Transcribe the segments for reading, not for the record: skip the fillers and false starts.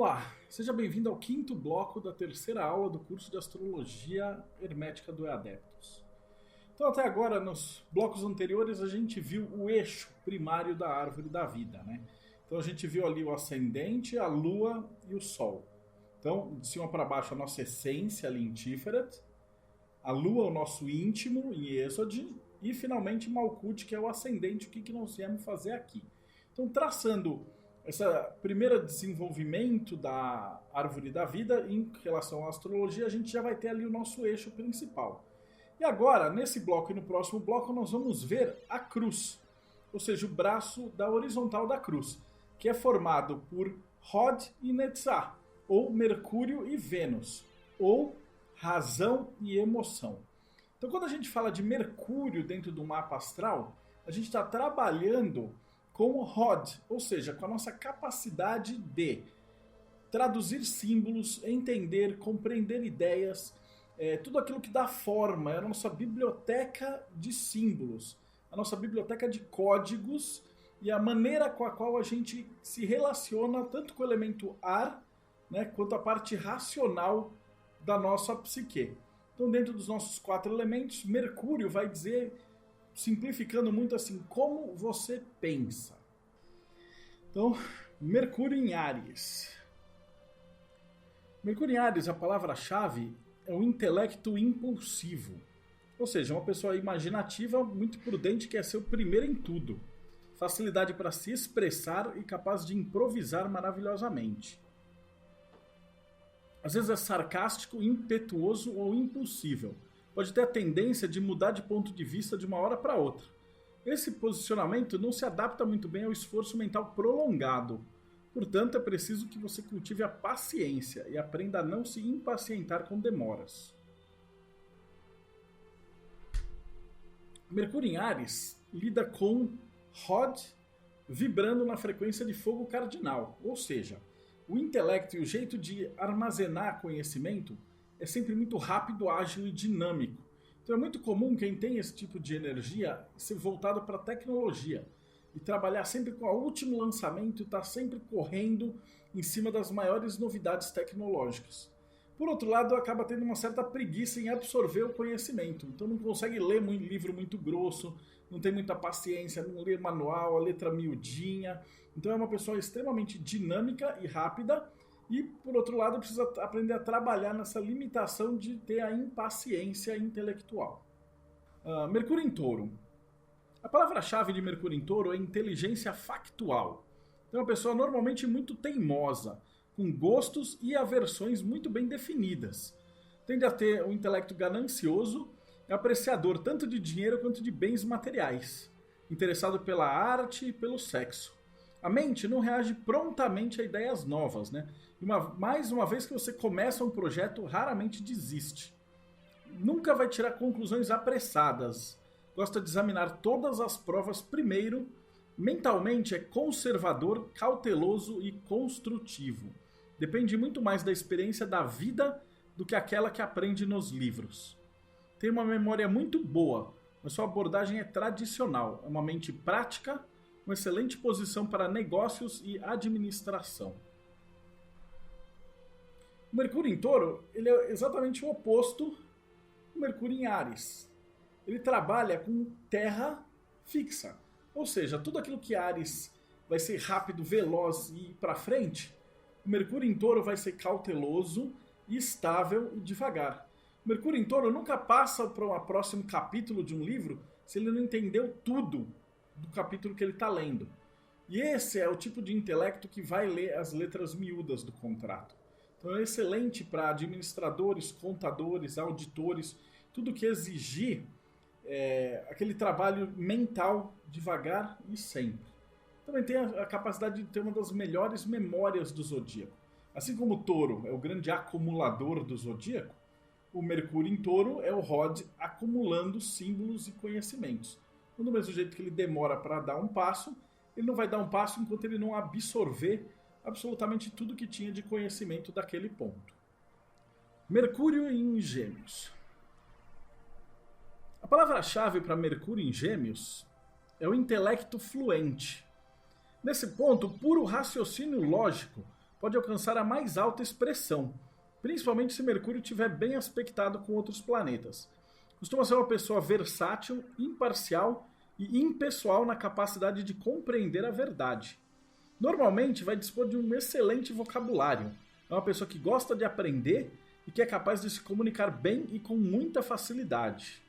Olá, seja bem-vindo ao quinto bloco da terceira aula do curso de Astrologia Hermética do EADeptos. Então, até agora, nos blocos anteriores, a gente viu o eixo primário da árvore da vida, né? Então, a gente viu ali o ascendente, a lua e o sol. Então, de cima para baixo, a nossa essência ali em Tiferet, a lua, o nosso íntimo em Êxode, e finalmente Malkuth, que é o ascendente, o que nós viemos fazer aqui. Então, traçando esse primeiro desenvolvimento da árvore da vida em relação à astrologia, a gente já vai ter ali o nosso eixo principal. E agora, nesse bloco e no próximo bloco, nós vamos ver a cruz, ou seja, o braço da horizontal da cruz, que é formado por Hod e Netzah, ou Mercúrio e Vênus, ou razão e emoção. Então, quando a gente fala de Mercúrio dentro do mapa astral, a gente está trabalhando com o Hod, ou seja, com a nossa capacidade de traduzir símbolos, entender, compreender ideias, tudo aquilo que dá forma, é a nossa biblioteca de símbolos, a nossa biblioteca de códigos e a maneira com a qual a gente se relaciona tanto com o elemento ar, né, quanto a parte racional da nossa psique. Então, dentro dos nossos 4 elementos, Mercúrio vai dizer, simplificando muito assim, como você pensa. Então, Mercúrio em Áries. Mercúrio em Áries, a palavra-chave é o intelecto impulsivo. Ou seja, uma pessoa imaginativa, muito prudente, quer ser o primeiro em tudo. Facilidade para se expressar e capaz de improvisar maravilhosamente. Às vezes é sarcástico, impetuoso ou impulsível. Pode ter a tendência de mudar de ponto de vista de uma hora para outra. Esse posicionamento não se adapta muito bem ao esforço mental prolongado. Portanto, é preciso que você cultive a paciência e aprenda a não se impacientar com demoras. Mercúrio em Áries lida com Hod vibrando na frequência de fogo cardinal, ou seja, o intelecto e o jeito de armazenar conhecimento é sempre muito rápido, ágil e dinâmico. Então é muito comum quem tem esse tipo de energia ser voltado para a tecnologia e trabalhar sempre com o último lançamento e estar sempre correndo em cima das maiores novidades tecnológicas. Por outro lado, acaba tendo uma certa preguiça em absorver o conhecimento. Então não consegue ler um livro muito grosso, não tem muita paciência, não lê manual, a letra miudinha. Então é uma pessoa extremamente dinâmica e rápida. E, por outro lado, precisa aprender a trabalhar nessa limitação de ter a impaciência intelectual. Mercúrio em Touro. A palavra-chave de Mercúrio em Touro é inteligência factual. Então é uma pessoa normalmente muito teimosa, com gostos e aversões muito bem definidas. Tende a ter um intelecto ganancioso e apreciador tanto de dinheiro quanto de bens materiais. Interessado pela arte e pelo sexo. A mente não reage prontamente a ideias novas, né? Mais uma vez que você começa um projeto, raramente desiste. Nunca vai tirar conclusões apressadas. Gosta de examinar todas as provas primeiro. Mentalmente é conservador, cauteloso e construtivo. Depende muito mais da experiência da vida do que aquela que aprende nos livros. Tem uma memória muito boa, mas sua abordagem é tradicional. É uma mente prática, uma excelente posição para negócios e administração. O Mercúrio em Touro, ele é exatamente o oposto do Mercúrio em Áries. Ele trabalha com terra fixa. Ou seja, tudo aquilo que Áries vai ser rápido, veloz e ir para frente, o Mercúrio em Touro vai ser cauteloso, estável e devagar. O Mercúrio em Touro nunca passa para um próximo capítulo de um livro se ele não entendeu tudo do capítulo que ele está lendo. E esse é o tipo de intelecto que vai ler as letras miúdas do contrato. Então é excelente para administradores, contadores, auditores, tudo que exigir aquele trabalho mental devagar e sempre. Também tem a capacidade de ter uma das melhores memórias do zodíaco. Assim como o Touro é o grande acumulador do zodíaco, o Mercúrio em Touro é o Hod acumulando símbolos e conhecimentos. Do mesmo jeito que ele demora para dar um passo, ele não vai dar um passo enquanto ele não absorver absolutamente tudo que tinha de conhecimento daquele ponto. Mercúrio em Gêmeos. A palavra-chave para Mercúrio em Gêmeos é é o intelecto fluente. Nesse ponto, o puro raciocínio lógico pode alcançar a mais alta expressão, principalmente se Mercúrio estiver bem aspectado com outros planetas. Costuma ser uma pessoa versátil, imparcial e impessoal na capacidade de compreender a verdade. Normalmente vai dispor de um excelente vocabulário. É uma pessoa que gosta de aprender e que é capaz de se comunicar bem e com muita facilidade.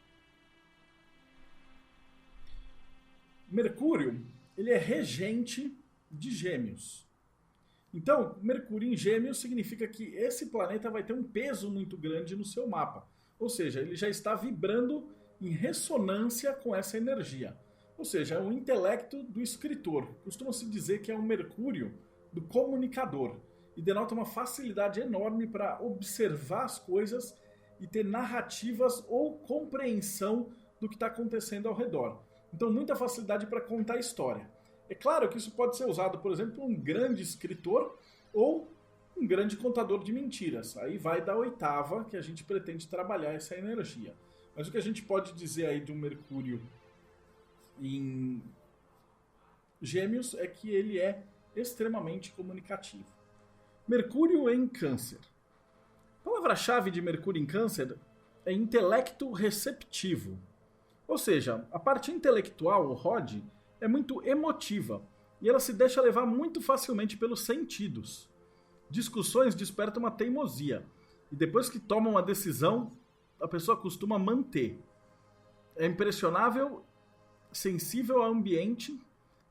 Mercúrio, ele é regente de Gêmeos. Então, Mercúrio em Gêmeos significa que esse planeta vai ter um peso muito grande no seu mapa. Ou seja, ele já está vibrando em ressonância com essa energia. Ou seja, é o intelecto do escritor. Costuma-se dizer que é o Mercúrio do comunicador. E denota uma facilidade enorme para observar as coisas e ter narrativas ou compreensão do que está acontecendo ao redor. Então, muita facilidade para contar a história. É claro que isso pode ser usado, por exemplo, por um grande escritor ou um grande contador de mentiras. Aí vai da oitava que a gente pretende trabalhar essa energia. Mas o que a gente pode dizer aí de um Mercúrio em Gêmeos é que ele é extremamente comunicativo. Mercúrio em Câncer. A palavra-chave de Mercúrio em Câncer é intelecto receptivo. Ou seja, a parte intelectual, o ROD, é muito emotiva e ela se deixa levar muito facilmente pelos sentidos. Discussões despertam uma teimosia e depois que toma uma decisão, a pessoa costuma manter. É impressionável, sensível ao ambiente,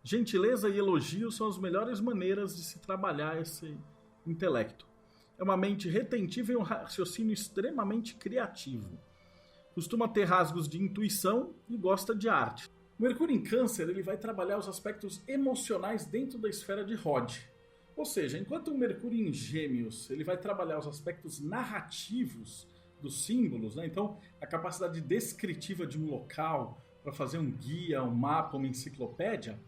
gentileza e elogio são as melhores maneiras de se trabalhar esse intelecto. É uma mente retentiva e um raciocínio extremamente criativo. Costuma ter rasgos de intuição e gosta de arte. O Mercúrio em Câncer ele vai trabalhar os aspectos emocionais dentro da esfera de Rod. Ou seja, enquanto o Mercúrio em Gêmeos ele vai trabalhar os aspectos narrativos dos símbolos, né? Então a capacidade descritiva de um local para fazer um guia, um mapa, uma enciclopédia,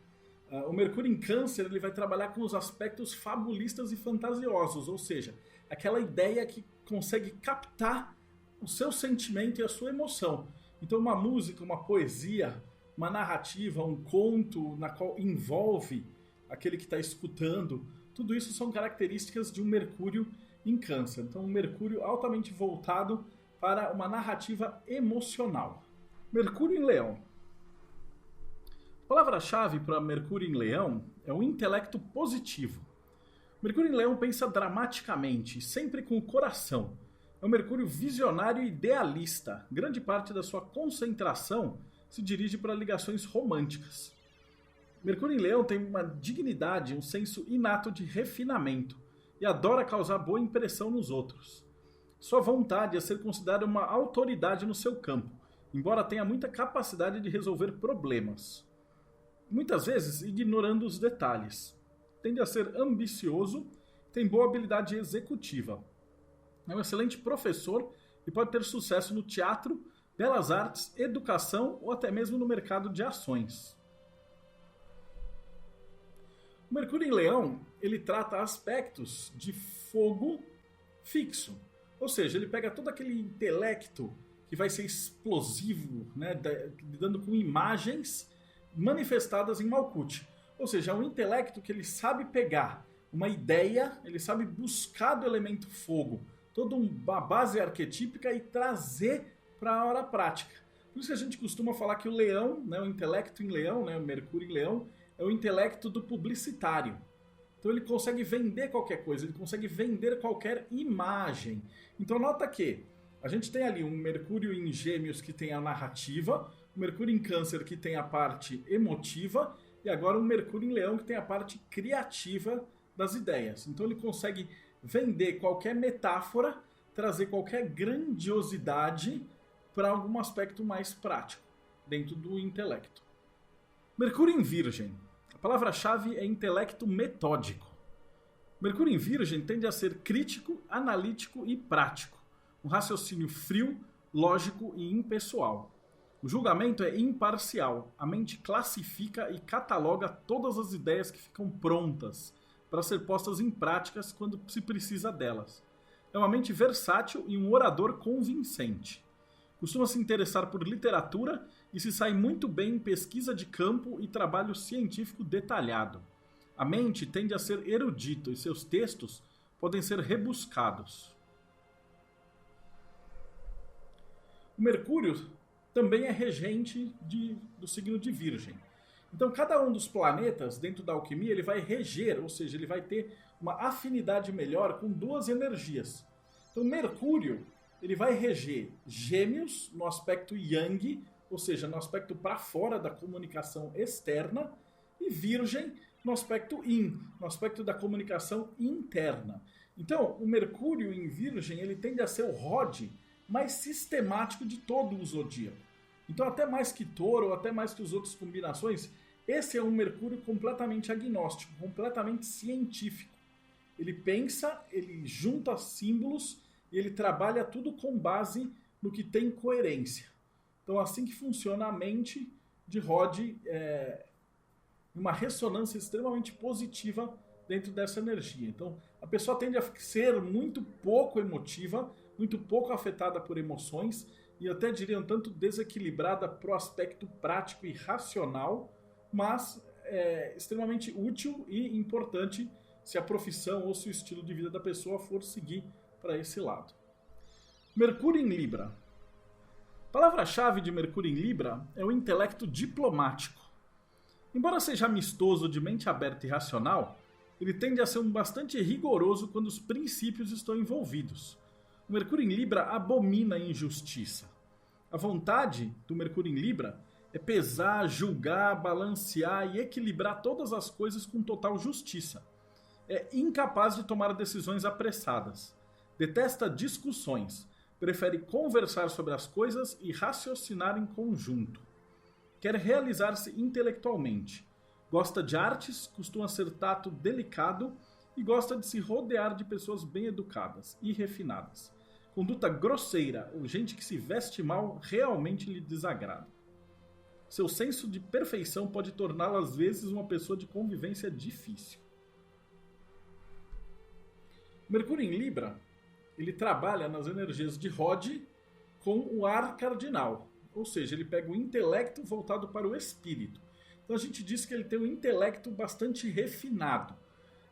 o Mercúrio em Câncer ele vai trabalhar com os aspectos fabulistas e fantasiosos, ou seja, aquela ideia que consegue captar o seu sentimento e a sua emoção. Então uma música, uma poesia, uma narrativa, um conto na qual envolve aquele que está escutando, tudo isso são características de um Mercúrio em Câncer. Então um Mercúrio altamente voltado para uma narrativa emocional. Mercúrio em Leão. A palavra-chave para Mercúrio em Leão é o intelecto positivo. Mercúrio em Leão pensa dramaticamente, sempre com o coração. É um Mercúrio visionário e idealista. Grande parte da sua concentração se dirige para ligações românticas. Mercúrio em Leão tem uma dignidade, um senso inato de refinamento e adora causar boa impressão nos outros. Sua vontade é ser considerado uma autoridade no seu campo, embora tenha muita capacidade de resolver problemas. Muitas vezes ignorando os detalhes. Tende a ser ambicioso, tem boa habilidade executiva. É um excelente professor e pode ter sucesso no teatro, belas artes, educação ou até mesmo no mercado de ações. O Mercúrio em Leão, ele trata aspectos de fogo fixo. Ou seja, ele pega todo aquele intelecto que vai ser explosivo, né, lidando com imagens manifestadas em Malkuth. Ou seja, é um intelecto que ele sabe pegar uma ideia, ele sabe buscar do elemento fogo toda uma base arquetípica e trazer para a hora prática. Por isso que a gente costuma falar que o leão, né, o intelecto em leão, né, o Mercúrio em Leão, é o intelecto do publicitário. Então ele consegue vender qualquer coisa, ele consegue vender qualquer imagem. Então nota que a gente tem ali um Mercúrio em Gêmeos que tem a narrativa, um Mercúrio em Câncer que tem a parte emotiva e agora um Mercúrio em Leão que tem a parte criativa das ideias. Então ele consegue vender qualquer metáfora, trazer qualquer grandiosidade para algum aspecto mais prático dentro do intelecto. Mercúrio em Virgem. A palavra-chave é intelecto metódico. Mercúrio em Virgem tende a ser crítico, analítico e prático. Um raciocínio frio, lógico e impessoal. O julgamento é imparcial. A mente classifica e cataloga todas as ideias que ficam prontas para ser postas em práticas quando se precisa delas. É uma mente versátil e um orador convincente. Costuma se interessar por literatura e se sai muito bem em pesquisa de campo e trabalho científico detalhado. A mente tende a ser erudita e seus textos podem ser rebuscados. O Mercúrio também é regente do signo de Virgem. Então, cada um dos planetas dentro da alquimia ele vai reger, ou seja, ele vai ter uma afinidade melhor com duas energias. Então, Mercúrio ele vai reger Gêmeos no aspecto Yang, ou seja, no aspecto para fora da comunicação externa, e Virgem no aspecto Yin, no aspecto da comunicação interna. Então, o Mercúrio em Virgem ele tende a ser o Rod mais sistemático de todo o zodíaco. Então, até mais que Touro, até mais que as outras combinações, esse é um Mercúrio completamente agnóstico, completamente científico. Ele pensa, ele junta símbolos e ele trabalha tudo com base no que tem coerência. Então, assim que funciona a mente de Rod, uma ressonância extremamente positiva dentro dessa energia. Então, a pessoa tende a ser muito pouco emotiva, muito pouco afetada por emoções e até diria um tanto desequilibrada para o aspecto prático e racional, mas extremamente útil e importante se a profissão ou se o estilo de vida da pessoa for seguir para esse lado. Mercúrio em Libra. A palavra-chave de Mercúrio em Libra é o intelecto diplomático. Embora seja amistoso, de mente aberta e racional, ele tende a ser bastante rigoroso quando os princípios estão envolvidos. O Mercúrio em Libra abomina a injustiça. A vontade do Mercúrio em Libra é pesar, julgar, balancear e equilibrar todas as coisas com total justiça. É incapaz de tomar decisões apressadas. Detesta discussões. Prefere conversar sobre as coisas e raciocinar em conjunto. Quer realizar-se intelectualmente. Gosta de artes, costuma ser tato delicado e gosta de se rodear de pessoas bem educadas e refinadas. Conduta grosseira ou gente que se veste mal realmente lhe desagrada. Seu senso de perfeição pode torná-lo às vezes uma pessoa de convivência difícil. Mercúrio em Libra, ele trabalha nas energias de Rod com o ar cardinal. Ou seja, ele pega o intelecto voltado para o espírito. Então a gente diz que ele tem um intelecto bastante refinado.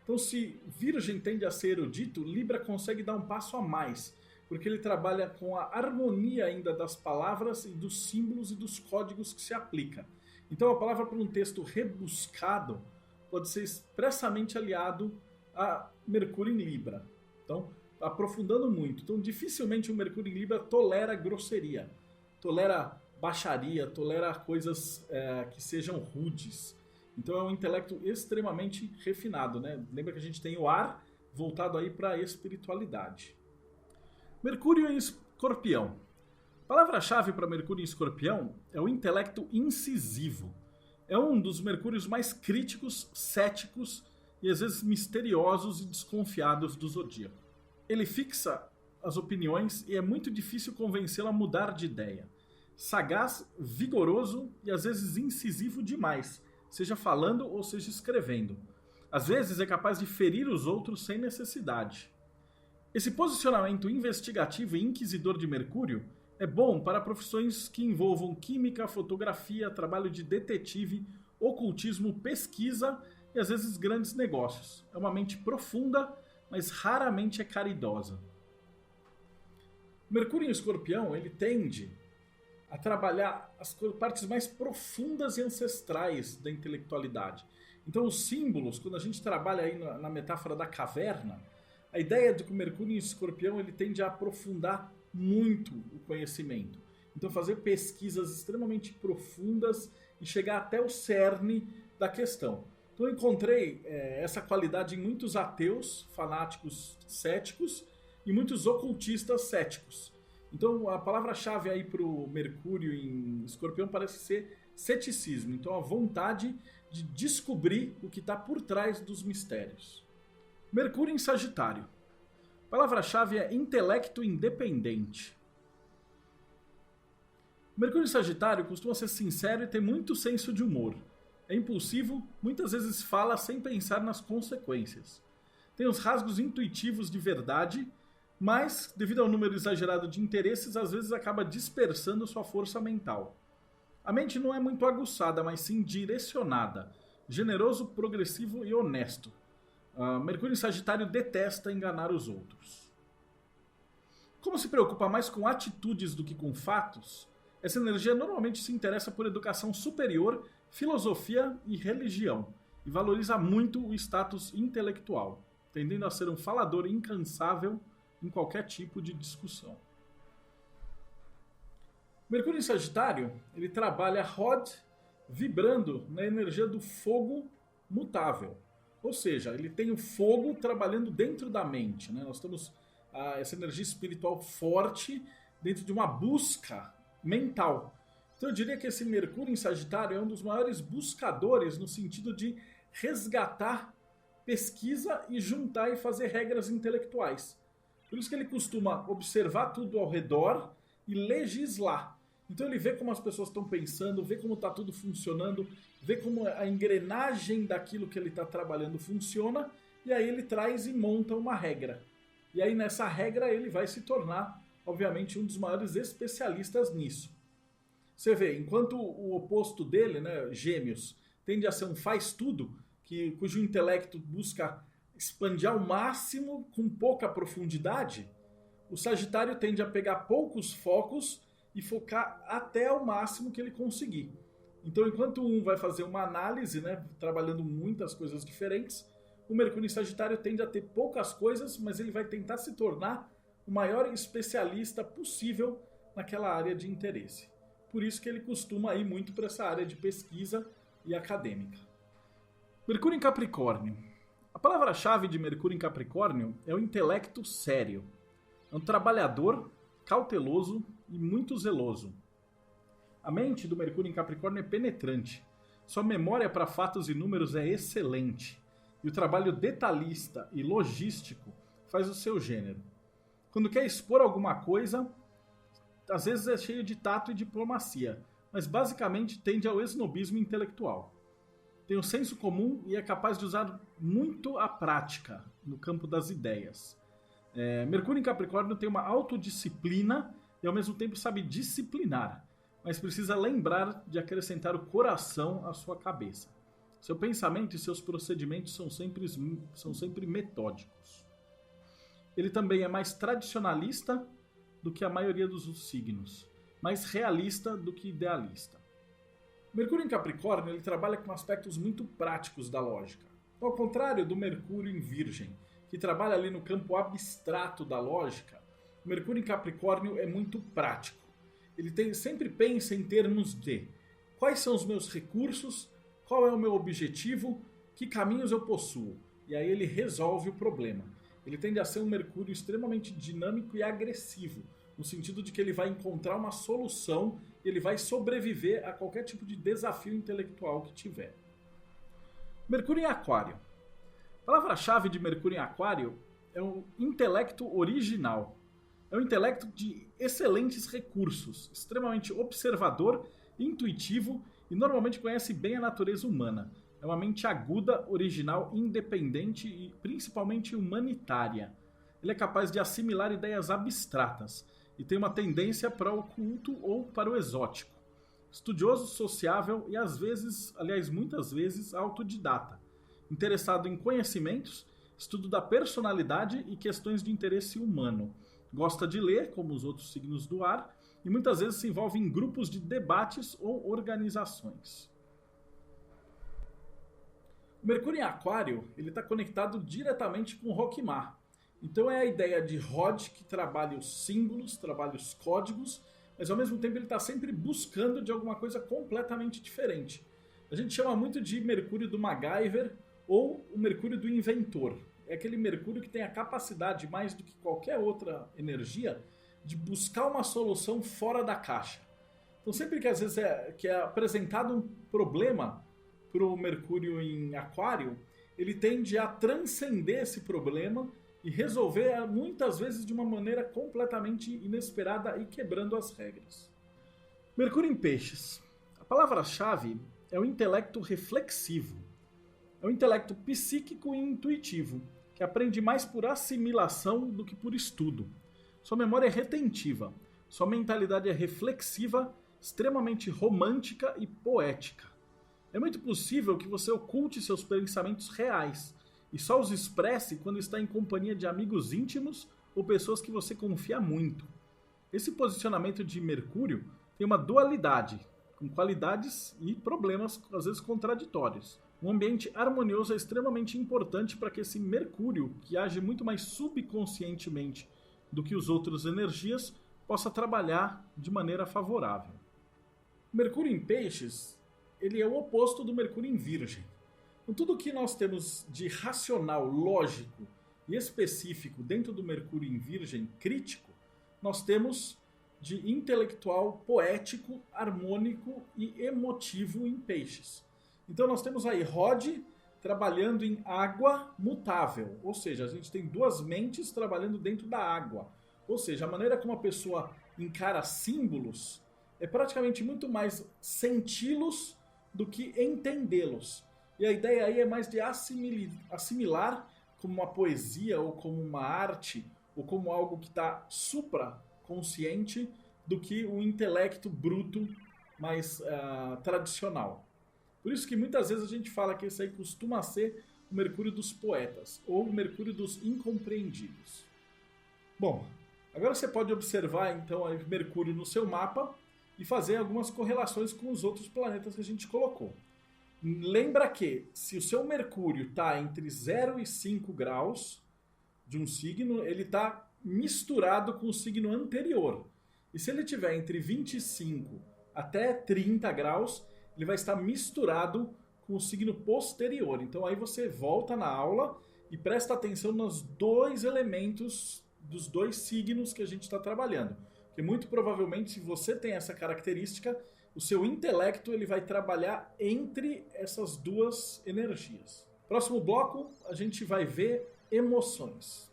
Então se Virgem tende a ser erudito, Libra consegue dar um passo a mais, porque ele trabalha com a harmonia ainda das palavras e dos símbolos e dos códigos que se aplica. Então a palavra para um texto rebuscado pode ser expressamente aliado a Mercúrio em Libra. Então, aprofundando muito. Então dificilmente o Mercúrio em Libra tolera grosseria. Tolera baixaria, tolera coisas que sejam rudes. Então é um intelecto extremamente refinado, né? Lembra que a gente tem o ar voltado aí para a espiritualidade. Mercúrio em Escorpião. A palavra-chave para Mercúrio em Escorpião é o intelecto incisivo. É um dos Mercúrios mais críticos, céticos e às vezes misteriosos e desconfiados do zodíaco. Ele fixa as opiniões e é muito difícil convencê-lo a mudar de ideia. Sagaz, vigoroso e às vezes incisivo demais, seja falando ou seja escrevendo. Às vezes é capaz de ferir os outros sem necessidade. Esse posicionamento investigativo e inquisidor de Mercúrio é bom para profissões que envolvam química, fotografia, trabalho de detetive, ocultismo, pesquisa e às vezes grandes negócios. É uma mente profunda, mas raramente é caridosa. Mercúrio em Escorpião, ele tende a trabalhar as partes mais profundas e ancestrais da intelectualidade. Então os símbolos, quando a gente trabalha aí na metáfora da caverna, a ideia de que o Mercúrio em Escorpião ele tende a aprofundar muito o conhecimento. Então fazer pesquisas extremamente profundas e chegar até o cerne da questão. Então eu encontrei essa qualidade em muitos ateus, fanáticos céticos e muitos ocultistas céticos. Então a palavra-chave aí para o Mercúrio em Escorpião parece ser ceticismo. Então a vontade de descobrir o que está por trás dos mistérios. Mercúrio em Sagitário. A palavra-chave é intelecto independente. Mercúrio em Sagitário costuma ser sincero e ter muito senso de humor. É impulsivo, muitas vezes fala sem pensar nas consequências. Tem os rasgos intuitivos de verdade, mas, devido ao número exagerado de interesses, às vezes acaba dispersando sua força mental. A mente não é muito aguçada, mas sim direcionada. generoso, progressivo e honesto. Mercúrio em Sagitário detesta enganar os outros. Como se preocupa mais com atitudes do que com fatos, essa energia normalmente se interessa por educação superior, filosofia e religião, e valoriza muito o status intelectual, tendendo a ser um falador incansável em qualquer tipo de discussão. Mercúrio em Sagitário, ele trabalha Rod vibrando na energia do fogo mutável. Ou seja, ele tem o fogo trabalhando dentro da mente. Né? Nós temos essa energia espiritual forte dentro de uma busca mental. Então eu diria que esse Mercúrio em Sagitário é um dos maiores buscadores no sentido de resgatar pesquisa e juntar e fazer regras intelectuais. Por isso que ele costuma observar tudo ao redor e legislar. Então ele vê como as pessoas estão pensando, vê como está tudo funcionando, vê como a engrenagem daquilo que ele está trabalhando funciona, e aí ele traz e monta uma regra. E aí nessa regra ele vai se tornar, obviamente, um dos maiores especialistas nisso. Você vê, enquanto o oposto dele, né, Gêmeos, tende a ser um faz-tudo, cujo intelecto busca expandir ao máximo com pouca profundidade, o Sagitário tende a pegar poucos focos e focar até o máximo que ele conseguir. Então, enquanto um vai fazer uma análise, né, trabalhando muitas coisas diferentes, o Mercúrio em Sagitário tende a ter poucas coisas, mas ele vai tentar se tornar o maior especialista possível naquela área de interesse. Por isso que ele costuma ir muito para essa área de pesquisa e acadêmica. Mercúrio em Capricórnio. A palavra-chave de Mercúrio em Capricórnio é o intelecto sério. É um trabalhador, cauteloso e muito zeloso. A mente do Mercúrio em Capricórnio é penetrante. Sua memória para fatos e números é excelente. E o trabalho detalhista e logístico faz o seu gênero. Quando quer expor alguma coisa, às vezes é cheio de tato e diplomacia, mas basicamente tende ao esnobismo intelectual. Tem um senso comum e é capaz de usar muito a prática no campo das ideias. Mercúrio em Capricórnio tem uma autodisciplina e ao mesmo tempo sabe disciplinar, mas precisa lembrar de acrescentar o coração à sua cabeça. Seu pensamento e seus procedimentos são sempre metódicos. Ele também é mais tradicionalista do que a maioria dos signos, mais realista do que idealista. Mercúrio em Capricórnio ele trabalha com aspectos muito práticos da lógica. Ao contrário do Mercúrio em Virgem, que trabalha ali no campo abstrato da lógica, o Mercúrio em Capricórnio é muito prático. Ele sempre pensa em termos de quais são os meus recursos, qual é o meu objetivo, que caminhos eu possuo. E aí ele resolve o problema. Ele tende a ser um Mercúrio extremamente dinâmico e agressivo, no sentido de que ele vai encontrar uma solução e ele vai sobreviver a qualquer tipo de desafio intelectual que tiver. Mercúrio em Aquário. A palavra-chave de Mercúrio em Aquário é o intelecto original. É um intelecto de excelentes recursos, extremamente observador, intuitivo e normalmente conhece bem a natureza humana. É uma mente aguda, original, independente e principalmente humanitária. Ele é capaz de assimilar ideias abstratas e tem uma tendência para o oculto ou para o exótico. Estudioso, sociável e às vezes, aliás muitas vezes, autodidata. Interessado em conhecimentos, estudo da personalidade e questões de interesse humano. Gosta de ler, como os outros signos do ar, e muitas vezes se envolve em grupos de debates ou organizações. O Mercúrio em Aquário está conectado diretamente com Roquemar. Então é a ideia de Rod que trabalha os símbolos, trabalha os códigos, mas ao mesmo tempo ele está sempre buscando de alguma coisa completamente diferente. A gente chama muito de Mercúrio do MacGyver ou o Mercúrio do inventor. É aquele Mercúrio que tem a capacidade, mais do que qualquer outra energia, de buscar uma solução fora da caixa. Então sempre que às vezes é apresentado um problema para o Mercúrio em Aquário, ele tende a transcender esse problema e resolver muitas vezes de uma maneira completamente inesperada e quebrando as regras. Mercúrio em Peixes. A palavra-chave é o intelecto reflexivo. É o intelecto psíquico e intuitivo, que aprende mais por assimilação do que por estudo. Sua memória é retentiva, sua mentalidade é reflexiva, extremamente romântica e poética. É muito possível que você oculte seus pensamentos reais e só os expresse quando está em companhia de amigos íntimos ou pessoas que você confia muito. Esse posicionamento de Mercúrio tem uma dualidade, com qualidades e problemas às vezes contraditórios. Um ambiente harmonioso é extremamente importante para que esse Mercúrio, que age muito mais subconscientemente do que os outros energias, possa trabalhar de maneira favorável. O Mercúrio em Peixes, ele é o oposto do Mercúrio em Virgem. Com tudo que nós temos de racional, lógico e específico dentro do Mercúrio em Virgem crítico, nós temos de intelectual, poético, harmônico e emotivo em Peixes. Então nós temos aí Rod trabalhando em água mutável, ou seja, a gente tem duas mentes trabalhando dentro da água. Ou seja, a maneira como a pessoa encara símbolos é praticamente muito mais senti-los do que entendê-los. E a ideia aí é mais de assimilar como uma poesia ou como uma arte ou como algo que está supraconsciente do que o intelecto bruto mais tradicional. Por isso que muitas vezes a gente fala que esse aí costuma ser o Mercúrio dos poetas ou o Mercúrio dos incompreendidos. Bom, agora você pode observar então aí Mercúrio no seu mapa e fazer algumas correlações com os outros planetas que a gente colocou. Lembra que se o seu Mercúrio está entre 0 e 5 graus de um signo, ele está misturado com o signo anterior. E se ele estiver entre 25 até 30 graus, ele vai estar misturado com o signo posterior. Então aí você volta na aula e presta atenção nos dois elementos dos dois signos que a gente está trabalhando. Porque muito provavelmente, se você tem essa característica, o seu intelecto ele vai trabalhar entre essas duas energias. Próximo bloco, a gente vai ver emoções.